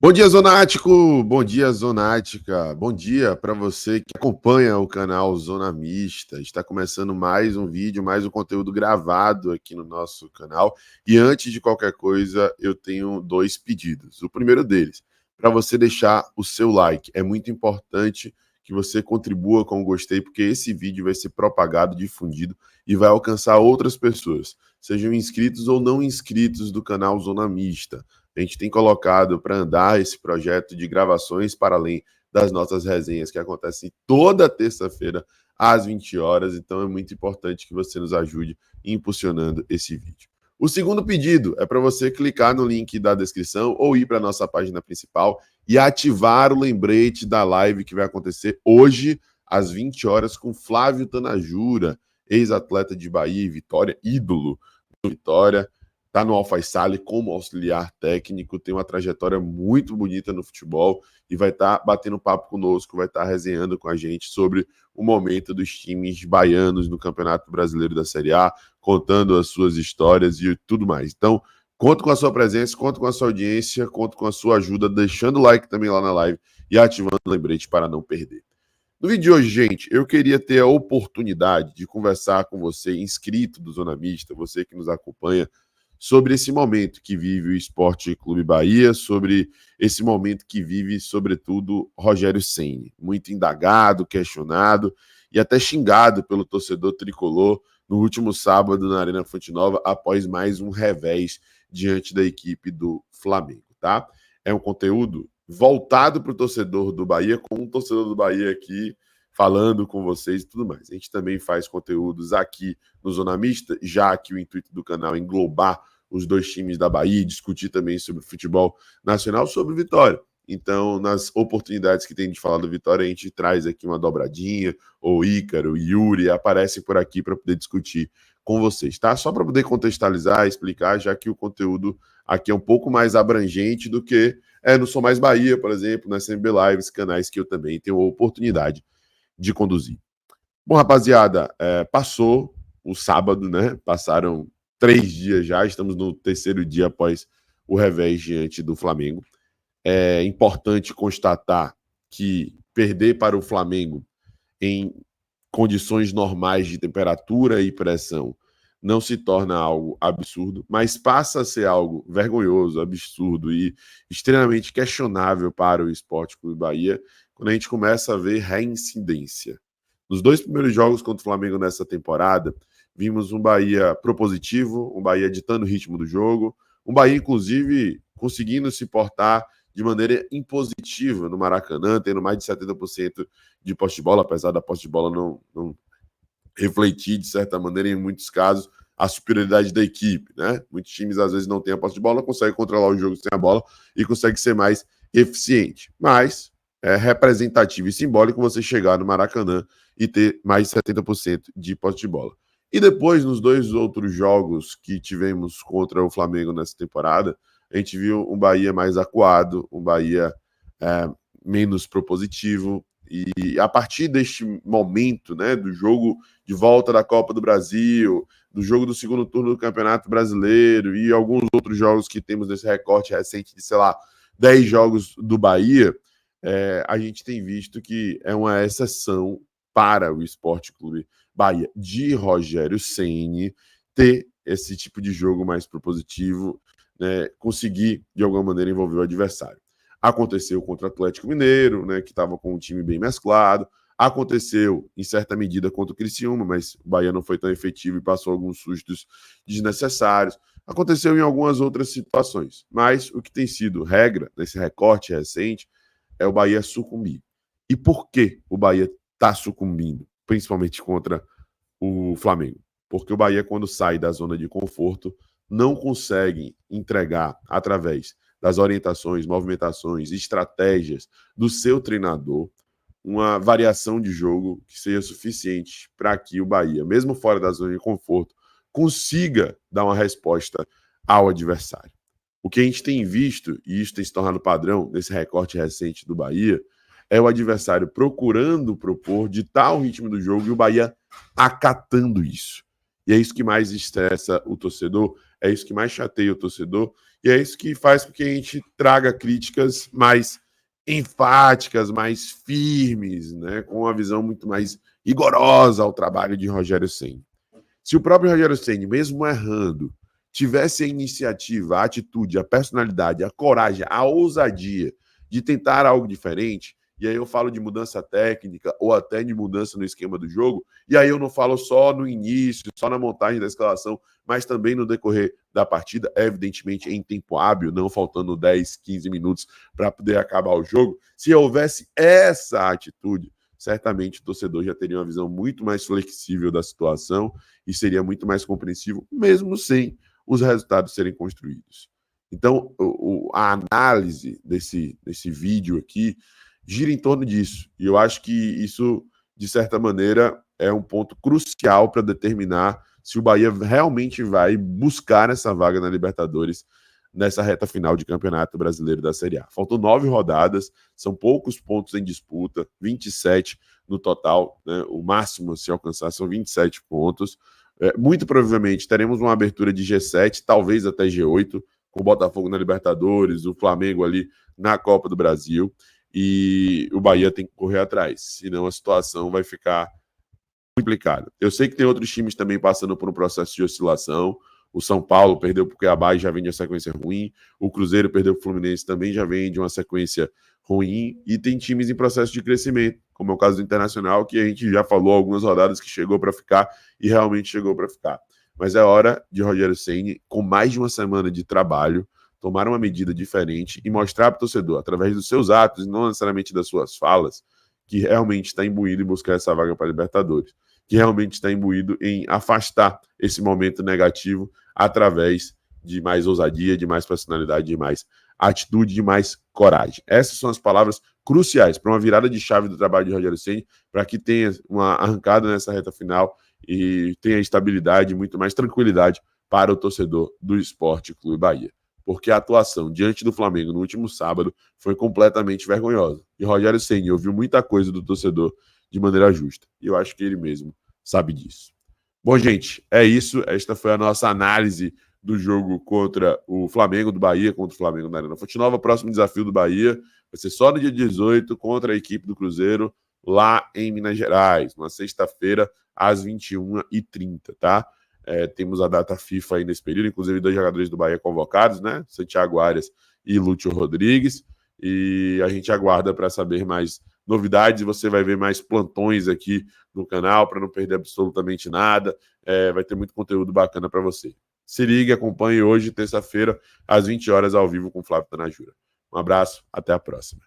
Bom dia, Zonático! Bom dia, Zonática! Bom dia para você que acompanha o canal Zona Mista. Está começando mais um vídeo, mais um conteúdo gravado aqui no nosso canal. E antes de qualquer coisa, eu tenho dois pedidos. O primeiro deles, para você deixar o seu like. É muito importante que você contribua com o gostei, porque esse vídeo vai ser propagado, difundido e vai alcançar outras pessoas, sejam inscritos ou não inscritos do canal Zona Mista. A gente tem colocado para andar esse projeto de gravações para além das nossas resenhas que acontecem toda terça-feira às 20 horas. Então é muito importante que você nos ajude impulsionando esse vídeo. O segundo pedido é para você clicar no link da descrição ou ir para a nossa página principal e ativar o lembrete da live que vai acontecer hoje às 20 horas com Flávio Tanajura, ex-atleta de Bahia e Vitória, ídolo do Vitória. Está no Al-Faisal como auxiliar técnico, tem uma trajetória muito bonita no futebol e vai estar batendo papo conosco, vai estar resenhando com a gente sobre o momento dos times baianos no Campeonato Brasileiro da Série A, contando as suas histórias e tudo mais. Então, conto com a sua presença, conto com a sua audiência, conto com a sua ajuda, deixando o like também lá na live e ativando o lembrete para não perder. No vídeo de hoje, gente, eu queria ter a oportunidade de conversar com você, inscrito do Zona Mista, você que nos acompanha, sobre esse momento que vive o Sport Clube Bahia, sobre esse momento que vive, sobretudo, Rogério Ceni, muito indagado, questionado e até xingado pelo torcedor tricolor no último sábado na Arena Fonte Nova, após mais um revés diante da equipe do Flamengo, tá? É um conteúdo voltado para o torcedor do Bahia, com um torcedor do Bahia aqui falando com vocês e tudo mais. A gente também faz conteúdos aqui no Zona Mista, já que o intuito do canal é englobar os dois times da Bahia e discutir também sobre futebol nacional, sobre Vitória. Então, nas oportunidades que tem de falar do Vitória, a gente traz aqui uma dobradinha, ou Ícaro, Yuri, aparecem por aqui para poder discutir com vocês, tá? Só para poder contextualizar, explicar, já que o conteúdo aqui é um pouco mais abrangente do que no Sou Mais Bahia, por exemplo, na SMB Lives, canais que eu também tenho a oportunidade de conduzir. Bom, rapaziada, passou o sábado, né? Passaram 3 dias já, estamos no terceiro dia após o revés diante do Flamengo. É importante constatar que perder para o Flamengo em condições normais de temperatura e pressão não se torna algo absurdo, mas passa a ser algo vergonhoso, absurdo e extremamente questionável para o Sport Clube Bahia quando a gente começa a ver reincidência. Nos dois primeiros jogos contra o Flamengo nessa temporada, vimos um Bahia propositivo, um Bahia ditando o ritmo do jogo, um Bahia, inclusive, conseguindo se portar de maneira impositiva no Maracanã, tendo mais de 70% de posse de bola, apesar da posse de bola não refletir, de certa maneira, em muitos casos, a superioridade da equipe, né? Muitos times, às vezes, não têm a posse de bola, conseguem controlar o jogo sem a bola e conseguem ser mais eficiente. Mas é representativo e simbólico você chegar no Maracanã e ter mais de 70% de posse de bola. E depois, nos dois outros jogos que tivemos contra o Flamengo nessa temporada, a gente viu um Bahia mais acuado, um Bahia menos propositivo, e a partir deste momento, né, do jogo de volta da Copa do Brasil, do jogo do segundo turno do Campeonato Brasileiro e alguns outros jogos que temos nesse recorte recente de, sei lá, 10 jogos do Bahia, a gente tem visto que é uma exceção para o Sport Clube Bahia de Rogério Ceni ter esse tipo de jogo mais propositivo, né, conseguir, de alguma maneira, envolver o adversário. Aconteceu contra o Atlético Mineiro, né, que estava com um time bem mesclado. Aconteceu, em certa medida, contra o Criciúma, mas o Bahia não foi tão efetivo e passou alguns sustos desnecessários. Aconteceu em algumas outras situações. Mas o que tem sido regra nesse recorte recente é o Bahia sucumbir. E por que o Bahia está sucumbindo, principalmente contra o Flamengo? Porque o Bahia, quando sai da zona de conforto, não consegue entregar através das orientações, movimentações, estratégias do seu treinador, uma variação de jogo que seja suficiente para que o Bahia, mesmo fora da zona de conforto, consiga dar uma resposta ao adversário. O que a gente tem visto, e isso tem se tornado padrão nesse recorte recente do Bahia, é o adversário procurando propor de tal ritmo do jogo e o Bahia acatando isso. E é isso que mais estressa o torcedor, é isso que mais chateia o torcedor E é isso que faz com que a gente traga críticas mais enfáticas, mais firmes, né, com uma visão muito mais rigorosa ao trabalho de Rogério Ceni. Se o próprio Rogério Ceni, mesmo errando, tivesse a iniciativa, a atitude, a personalidade, a coragem, a ousadia de tentar algo diferente, e aí eu falo de mudança técnica ou até de mudança no esquema do jogo, e aí eu não falo só no início, só na montagem da escalação, mas também no decorrer da partida, evidentemente em tempo hábil, não faltando 10, 15 minutos para poder acabar o jogo. Se houvesse essa atitude, certamente o torcedor já teria uma visão muito mais flexível da situação e seria muito mais compreensivo, mesmo sem os resultados serem construídos. Então, a análise desse vídeo aqui gira em torno disso. E eu acho que isso, de certa maneira, é um ponto crucial para determinar se o Bahia realmente vai buscar essa vaga na Libertadores nessa reta final de Campeonato Brasileiro da Série A. Faltam 9 rodadas, são poucos pontos em disputa, 27 no total, né? O máximo a se alcançar são 27 pontos. Muito provavelmente teremos uma abertura de G7, talvez até G8, com o Botafogo na Libertadores, o Flamengo ali na Copa do Brasil, e o Bahia tem que correr atrás, senão a situação vai ficar complicada. Eu sei que tem outros times também passando por um processo de oscilação. O São Paulo perdeu para o Cuiabá e já vem de uma sequência ruim. O Cruzeiro perdeu para o Fluminense, também já vem de uma sequência ruim. E tem times em processo de crescimento, como é o caso do Internacional, que a gente já falou algumas rodadas que chegou para ficar e realmente chegou para ficar. Mas é hora de Rogério Ceni, com mais de uma semana de trabalho, tomar uma medida diferente e mostrar para o torcedor, através dos seus atos, e não necessariamente das suas falas, que realmente está imbuído em buscar essa vaga para a Libertadores, que realmente está imbuído em afastar esse momento negativo através de mais ousadia, de mais personalidade, de mais atitude, de mais coragem. Essas são as palavras cruciais para uma virada de chave do trabalho de Rogério Ceni, para que tenha uma arrancada nessa reta final e tenha estabilidade, muito mais tranquilidade para o torcedor do Sport Clube Bahia. Porque a atuação diante do Flamengo no último sábado foi completamente vergonhosa. E Rogério Ceni ouviu muita coisa do torcedor de maneira justa. E eu acho que ele mesmo sabe disso. Bom, gente, é isso. Esta foi a nossa análise do jogo contra o Flamengo do Bahia, contra o Flamengo da Arena Fonte Nova. Próximo desafio do Bahia vai ser só no dia 18 contra a equipe do Cruzeiro, lá em Minas Gerais, uma sexta-feira, às 21h30, tá? Temos a data FIFA aí nesse período, inclusive 2 jogadores do Bahia convocados, né? Santiago Arias e Lúcio Rodrigues. E a gente aguarda para saber mais novidades. Você vai ver mais plantões aqui no canal para não perder absolutamente nada. Vai ter muito conteúdo bacana para você. Se ligue, acompanhe hoje, terça-feira, às 20 horas, ao vivo com o Flávio Tanajura. Um abraço, até a próxima.